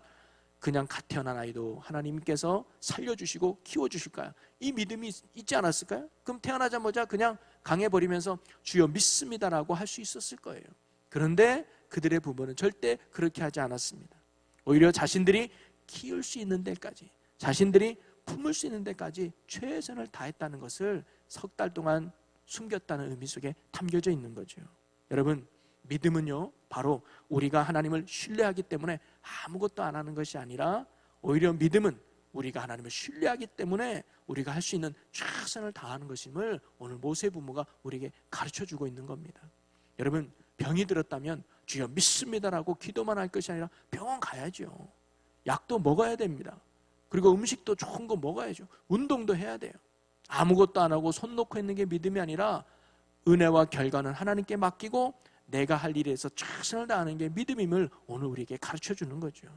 그냥 갓 태어난 아이도 하나님께서 살려주시고 키워주실 거야, 이 믿음이 있지 않았을까요? 그럼 태어나자마자 그냥 강에 버리면서 주여 믿습니다라고 할 수 있었을 거예요. 그런데 그들의 부모는 절대 그렇게 하지 않았습니다. 오히려 자신들이 키울 수 있는 데까지, 자신들이 품을 수 있는 데까지 최선을 다했다는 것을 석 달 동안 숨겼다는 의미 속에 담겨져 있는 거죠. 여러분, 믿음은요, 바로 우리가 하나님을 신뢰하기 때문에 아무것도 안 하는 것이 아니라, 오히려 믿음은 우리가 하나님을 신뢰하기 때문에 우리가 할 수 있는 최선을 다하는 것임을 오늘 모세 부모가 우리에게 가르쳐주고 있는 겁니다. 여러분, 병이 들었다면 주여 믿습니다라고 기도만 할 것이 아니라 병원 가야죠. 약도 먹어야 됩니다. 그리고 음식도 좋은 거 먹어야죠. 운동도 해야 돼요. 아무것도 안 하고 손 놓고 있는 게 믿음이 아니라 은혜와 결과는 하나님께 맡기고 내가 할 일에서 최선을 다하는 게 믿음임을 오늘 우리에게 가르쳐주는 거죠.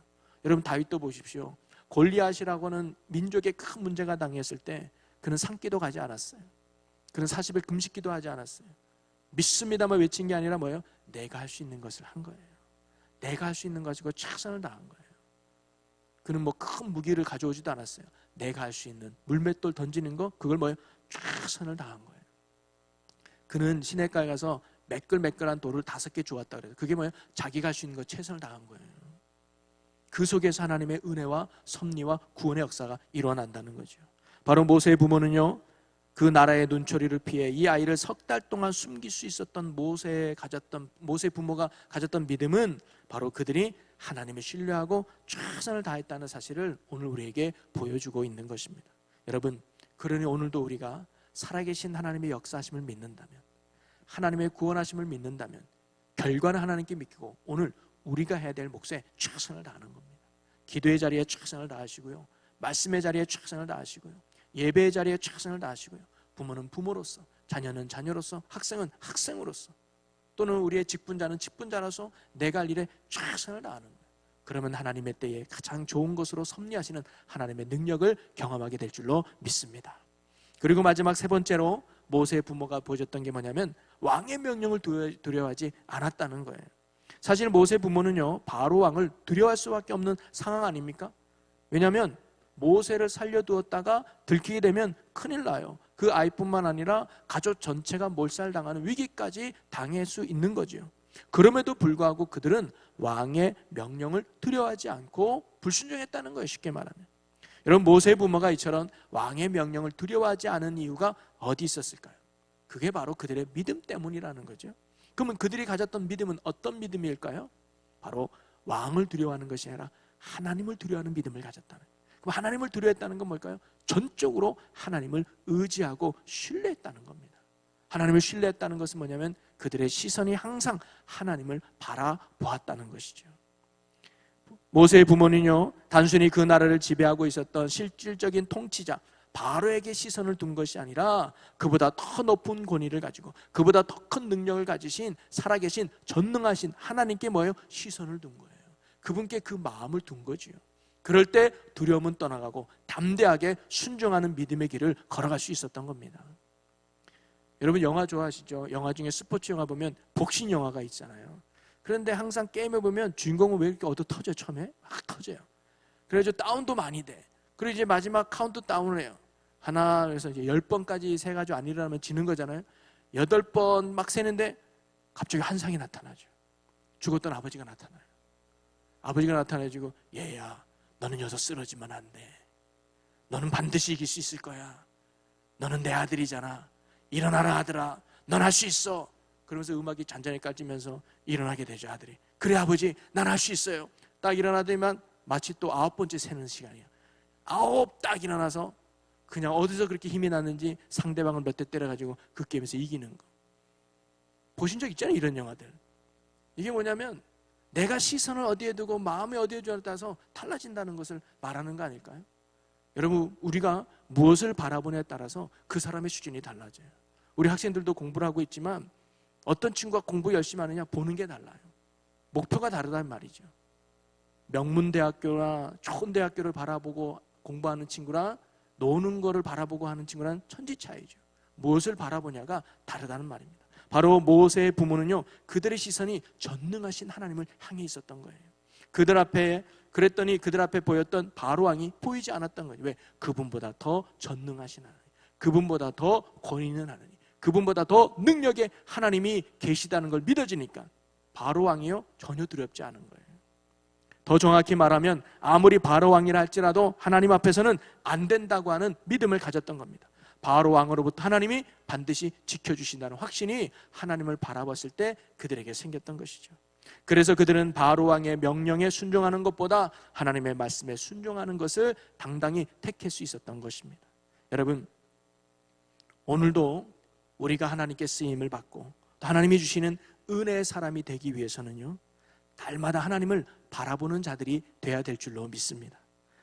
여러분, 다윗도 보십시오. 골리앗이라고는 민족에 큰 문제가 당했을 때 그는 산기도 가지 않았어요. 그는 40일 금식기도 하지 않았어요. 믿습니다만 외친 게 아니라 뭐예요? 내가 할 수 있는 것을 한 거예요. 내가 할 수 있는 것이고 최선을 다한 거예요. 그는 뭐 큰 무기를 가져오지도 않았어요. 내가 할 수 있는 물맷돌 던지는 거, 그걸 뭐예요? 최선을 다한 거예요. 그는 시냇가에 가서 매끌매끌한 돌을 5개 주웠다 그래요. 그게 뭐예요? 자기가 할 수 있는 거 최선을 다한 거예요. 그 속에서 하나님의 은혜와 섭리와 구원의 역사가 일어난다는 거죠. 바로 모세의 부모는요, 그 나라의 눈초리를 피해 이 아이를 3달 동안 숨길 수 있었던 모세 부모가 가졌던 믿음은 바로 그들이 하나님을 신뢰하고 최선을 다했다는 사실을 오늘 우리에게 보여주고 있는 것입니다. 여러분, 그러니 오늘도 우리가 살아계신 하나님의 역사하심을 믿는다면, 하나님의 구원하심을 믿는다면, 결과는 하나님께 맡기고 오늘 우리가 해야 될 몫에 최선을 다하는 겁니다. 기도의 자리에 최선을 다하시고요, 말씀의 자리에 최선을 다하시고요, 예배의 자리에 최선을 다하시고요, 부모는 부모로서, 자녀는 자녀로서, 학생은 학생으로서, 또는 우리의 직분자는 직분자로서 내가 할 일에 최선을 다하는 거예요. 그러면 하나님의 때에 가장 좋은 것으로 섭리하시는 하나님의 능력을 경험하게 될 줄로 믿습니다. 그리고 마지막 3번째로 모세의 부모가 보여줬던 게 뭐냐면 왕의 명령을 두려워하지 않았다는 거예요. 사실 모세 부모는요, 바로 왕을 두려워할 수밖에 없는 상황 아닙니까? 왜냐하면 모세를 살려두었다가 들키게 되면 큰일 나요. 그 아이뿐만 아니라 가족 전체가 몰살당하는 위기까지 당할 수 있는 거죠. 그럼에도 불구하고 그들은 왕의 명령을 두려워하지 않고 불순종했다는 거예요. 쉽게 말하면. 여러분, 모세의 부모가 이처럼 왕의 명령을 두려워하지 않은 이유가 어디 있었을까요? 그게 바로 그들의 믿음 때문이라는 거죠. 그러면 그들이 가졌던 믿음은 어떤 믿음일까요? 바로 왕을 두려워하는 것이 아니라 하나님을 두려워하는 믿음을 가졌다는 거예요. 그럼 하나님을 두려워했다는 건 뭘까요? 전적으로 하나님을 의지하고 신뢰했다는 겁니다. 하나님을 신뢰했다는 것은 뭐냐면 그들의 시선이 항상 하나님을 바라보았다는 것이죠. 모세의 부모는요, 단순히 그 나라를 지배하고 있었던 실질적인 통치자 바로에게 시선을 둔 것이 아니라 그보다 더 높은 권위를 가지고 그보다 더 큰 능력을 가지신 살아계신 전능하신 하나님께 뭐예요? 시선을 둔 거예요. 그분께 그 마음을 둔 거지요. 그럴 때 두려움은 떠나가고 담대하게 순종하는 믿음의 길을 걸어갈 수 있었던 겁니다. 여러분, 영화 좋아하시죠? 영화 중에 스포츠 영화 보면 복싱 영화가 있잖아요. 그런데 항상 게임에 보면 주인공은 왜 이렇게 얻어 터져요? 처음에 막 터져요. 그래서 다운도 많이 돼. 그리고 이제 마지막 카운트 다운을 해요. 하나, 그래서 이제 10번까지 세가지고 안 일어나면 지는 거잖아요. 8번 막 세는데 갑자기 환상이 나타나죠. 죽었던 아버지가 나타나요. 아버지가 나타나지고, 얘야, 너는 여기서 쓰러지면 안 돼. 너는 반드시 이길 수 있을 거야. 너는 내 아들이잖아. 일어나라 아들아, 넌 할 수 있어. 그러면서 음악이 잔잔히 깔리면서 일어나게 되죠. 아들이, 그래 아버지, 난 할 수 있어요. 딱 일어나더니만 마치 또 9번째 세는 시간이야. 9 딱 일어나서 그냥 어디서 그렇게 힘이 났는지 상대방을 몇 대 때려가지고 그 게임에서 이기는 거. 보신 적 있잖아요, 이런 영화들. 이게 뭐냐면 내가 시선을 어디에 두고 마음을 어디에 두냐에 따라서 달라진다는 것을 말하는 거 아닐까요? 여러분, 우리가 무엇을 바라보냐에 따라서 그 사람의 수준이 달라져요. 우리 학생들도 공부를 하고 있지만 어떤 친구가 공부 열심히 하느냐 보는 게 달라요. 목표가 다르단 말이죠. 명문대학교나 좋은 대학교를 바라보고 공부하는 친구랑 노는 거를 바라보고 하는 친구랑 천지 차이죠. 무엇을 바라보냐가 다르다는 말입니다. 바로 모세의 부모는요, 그들의 시선이 전능하신 하나님을 향해 있었던 거예요. 그랬더니 그들 앞에 보였던 바로 왕이 보이지 않았던 거예요. 왜? 그분보다 더 전능하신 하나님, 그분보다 더 권위 있는 하나님, 그분보다 더 능력의 하나님이 계시다는 걸 믿어지니까 바로 왕이요, 전혀 두렵지 않은 거예요. 더 정확히 말하면 아무리 바로 왕이라 할지라도 하나님 앞에서는 안 된다고 하는 믿음을 가졌던 겁니다. 바로 왕으로부터 하나님이 반드시 지켜주신다는 확신이 하나님을 바라봤을 때 그들에게 생겼던 것이죠. 그래서 그들은 바로 왕의 명령에 순종하는 것보다 하나님의 말씀에 순종하는 것을 당당히 택할 수 있었던 것입니다. 여러분, 오늘도 우리가 하나님께 쓰임을 받고 또 하나님이 주시는 은혜의 사람이 되기 위해서는요, 날마다 하나님을 바라보는 자들이 돼야 될 줄로 믿습니다.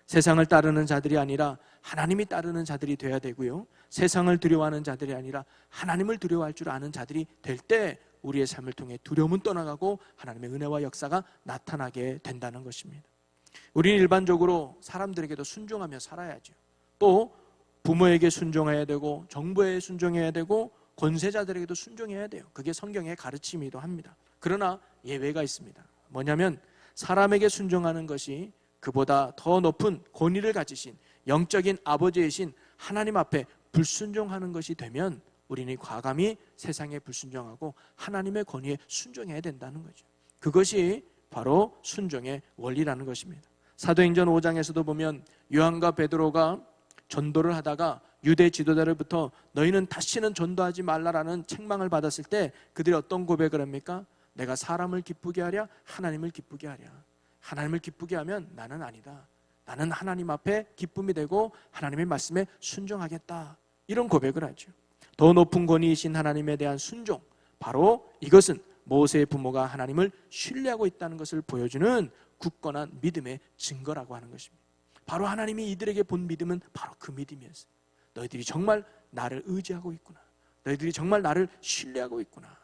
세상을 따르는 자들이 아니라 하나님이 따르는 자들이 돼야 되고요, 세상을 두려워하는 자들이 아니라 하나님을 두려워할 줄 아는 자들이 될 때 우리의 삶을 통해 두려움은 떠나가고 하나님의 은혜와 역사가 나타나게 된다는 것입니다. 우리는 일반적으로 사람들에게도 순종하며 살아야죠. 또 부모에게 순종해야 되고 정부에 순종해야 되고 권세자들에게도 순종해야 돼요. 그게 성경의 가르침이기도 합니다. 그러나 예외가 있습니다. 뭐냐면 사람에게 순종하는 것이 그보다 더 높은 권위를 가지신 영적인 아버지이신 하나님 앞에 불순종하는 것이 되면 우리는 과감히 세상에 불순종하고 하나님의 권위에 순종해야 된다는 거죠. 그것이 바로 순종의 원리라는 것입니다. 사도행전 5장에서도 보면 요한과 베드로가 전도를 하다가 유대 지도자로부터 너희는 다시는 전도하지 말라라는 책망을 받았을 때 그들이 어떤 고백을 합니까? 내가 사람을 기쁘게 하랴 하나님을 기쁘게 하랴. 하나님을 기쁘게 하면 나는 아니다. 나는 하나님 앞에 기쁨이 되고 하나님의 말씀에 순종하겠다. 이런 고백을 하죠. 더 높은 권위이신 하나님에 대한 순종, 바로 이것은 모세의 부모가 하나님을 신뢰하고 있다는 것을 보여주는 굳건한 믿음의 증거라고 하는 것입니다. 바로 하나님이 이들에게 본 믿음은 바로 그 믿음이었어요. 너희들이 정말 나를 의지하고 있구나. 너희들이 정말 나를 신뢰하고 있구나.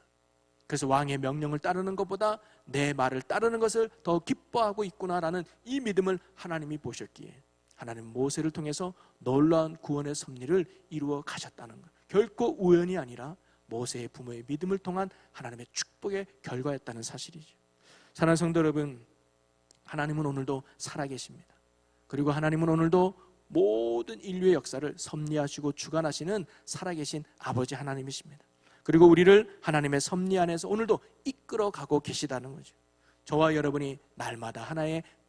그래서 왕의 명령을 따르는 것보다 내 말을 따르는 것을 더 기뻐하고 있구나라는 이 믿음을 하나님이 보셨기에 하나님 모세를 통해서 놀라운 구원의 섭리를 이루어 가셨다는 것. 결코 우연이 아니라 모세의 부모의 믿음을 통한 하나님의 축복의 결과였다는 사실이죠. 사랑하는 성도 여러분, 하나님은 오늘도 살아계십니다. 그리고 하나님은 오늘도 모든 인류의 역사를 섭리하시고 주관하시는 살아계신 아버지 하나님이십니다. 그리고 우리를 하나님의 섭리 안에서 오늘도 이끌어가고 계시다는 거죠. 저와 여러분이 날마다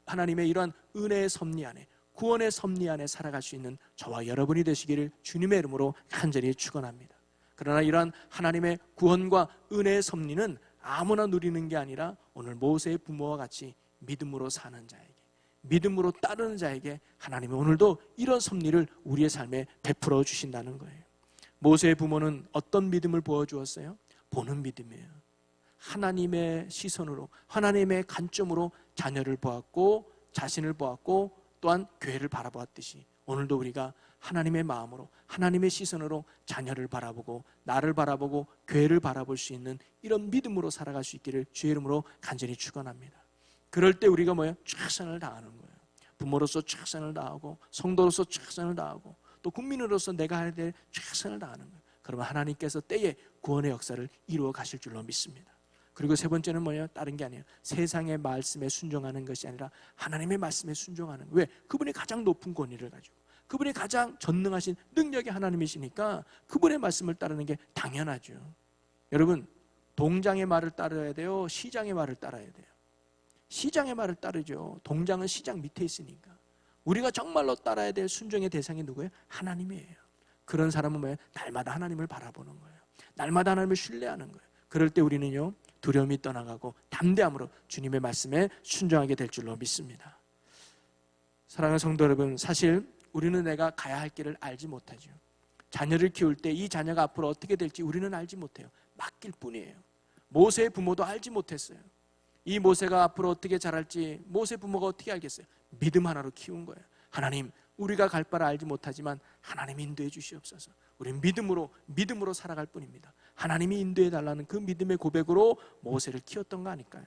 하나님의 이러한 은혜의 섭리 안에, 구원의 섭리 안에 살아갈 수 있는 저와 여러분이 되시기를 주님의 이름으로 간절히 축원합니다. 그러나 이러한 하나님의 구원과 은혜의 섭리는 아무나 누리는 게 아니라 오늘 모세의 부모와 같이 믿음으로 사는 자에게, 믿음으로 따르는 자에게 하나님이 오늘도 이런 섭리를 우리의 삶에 베풀어 주신다는 거예요. 모세의 부모는 어떤 믿음을 보여주었어요? 보는 믿음이에요. 하나님의 시선으로, 하나님의 관점으로 자녀를 보았고 자신을 보았고 또한 교회를 바라보았듯이 오늘도 우리가 하나님의 마음으로, 하나님의 시선으로 자녀를 바라보고 나를 바라보고 교회를 바라볼 수 있는 이런 믿음으로 살아갈 수 있기를 주의 이름으로 간절히 축원합니다. 그럴 때 우리가 최선을 다하는 거예요. 부모로서 최선을 다하고 성도로서 최선을 다하고 또 국민으로서 내가 할 때 최선을 다하는 거예요. 그러면 하나님께서 때에 구원의 역사를 이루어 가실 줄로 믿습니다. 그리고 세 번째는 다른 게 아니에요. 세상의 말씀에 순종하는 것이 아니라 하나님의 말씀에 순종하는 거예요. 왜? 그분이 가장 높은 권위를 가지고 그분이 가장 전능하신 능력의 하나님이시니까 그분의 말씀을 따르는 게 당연하죠. 여러분, 동장의 말을 따라야 돼요? 시장의 말을 따라야 돼요? 시장의 말을 따르죠. 동장은 시장 밑에 있으니까. 우리가 정말로 따라야 될 순종의 대상이 누구예요? 하나님이에요. 그런 사람은 날마다 하나님을 바라보는 거예요. 날마다 하나님을 신뢰하는 거예요. 그럴 때 우리는요, 두려움이 떠나가고 담대함으로 주님의 말씀에 순종하게 될 줄로 믿습니다. 사랑하는 성도 여러분, 사실 우리는 내가 가야 할 길을 알지 못하죠. 자녀를 키울 때 이 자녀가 앞으로 어떻게 될지 우리는 알지 못해요. 맡길 뿐이에요. 모세의 부모도 알지 못했어요. 이 모세가 앞으로 어떻게 자랄지 모세 부모가 어떻게 알겠어요? 믿음 하나로 키운 거예요. 하나님, 우리가 갈 바를 알지 못하지만 하나님이 인도해 주시옵소서. 우리는 믿음으로 살아갈 뿐입니다. 하나님이 인도해 달라는 그 믿음의 고백으로 모세를 키웠던 거 아닐까요?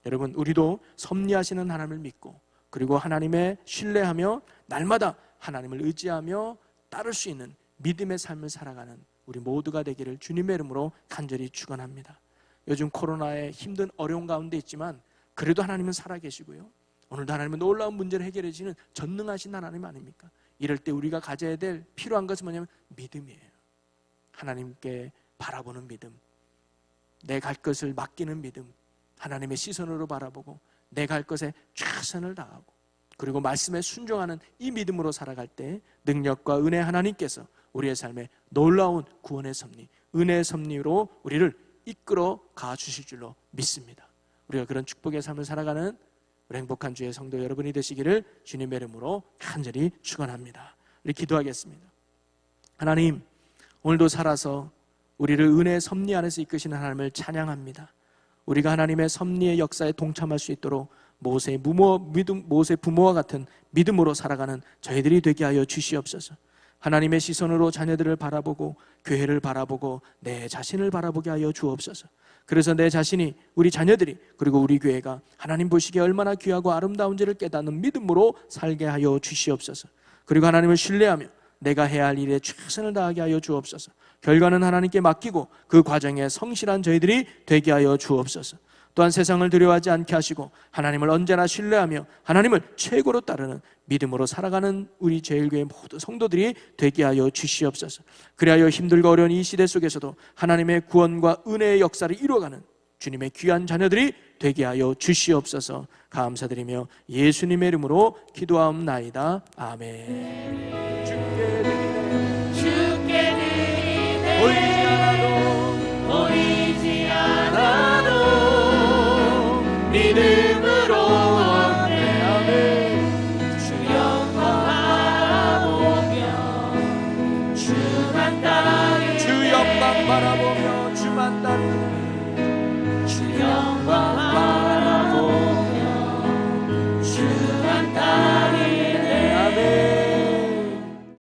여러분, 우리도 섭리하시는 하나님을 믿고 그리고 하나님의 신뢰하며 날마다 하나님을 의지하며 따를 수 있는 믿음의 삶을 살아가는 우리 모두가 되기를 주님의 이름으로 간절히 축원합니다. 요즘 코로나의 힘든 어려운 가운데 있지만 그래도 하나님은 살아계시고요, 오늘도 하나님은 놀라운 문제를 해결해 주시는 전능하신 하나님 아닙니까? 이럴 때 우리가 가져야 될 필요한 것은 뭐냐면 믿음이에요. 하나님께 바라보는 믿음, 내 갈 것을 맡기는 믿음, 하나님의 시선으로 바라보고 내 갈 것에 최선을 다하고 그리고 말씀에 순종하는 이 믿음으로 살아갈 때 능력과 은혜 하나님께서 우리의 삶에 놀라운 구원의 섭리, 은혜의 섭리로 우리를 이끌어 가 주실 줄로 믿습니다. 우리가 그런 축복의 삶을 살아가는 우리 행복한 주의 성도 여러분이 되시기를 주님의 이름으로 간절히 축원합니다. 우리 기도하겠습니다. 하나님, 오늘도 살아서 우리를 은혜의 섭리 안에서 이끄시는 하나님을 찬양합니다. 우리가 하나님의 섭리의 역사에 동참할 수 있도록 모세 부모와 같은 믿음으로 살아가는 저희들이 되게 하여 주시옵소서. 하나님의 시선으로 자녀들을 바라보고 교회를 바라보고 내 자신을 바라보게 하여 주옵소서. 그래서 내 자신이, 우리 자녀들이, 그리고 우리 교회가 하나님 보시기에 얼마나 귀하고 아름다운지를 깨닫는 믿음으로 살게 하여 주시옵소서. 그리고 하나님을 신뢰하며 내가 해야 할 일에 최선을 다하게 하여 주옵소서. 결과는 하나님께 맡기고 그 과정에 성실한 저희들이 되게 하여 주옵소서. 또한 세상을 두려워하지 않게 하시고 하나님을 언제나 신뢰하며 하나님을 최고로 따르는 믿음으로 살아가는 우리 제일교회 모두 성도들이 되게 하여 주시옵소서. 그리하여 힘들고 어려운 이 시대 속에서도 하나님의 구원과 은혜의 역사를 이루어가는 주님의 귀한 자녀들이 되게 하여 주시옵소서. 감사드리며 예수님의 이름으로 기도하옵나이다. 아멘.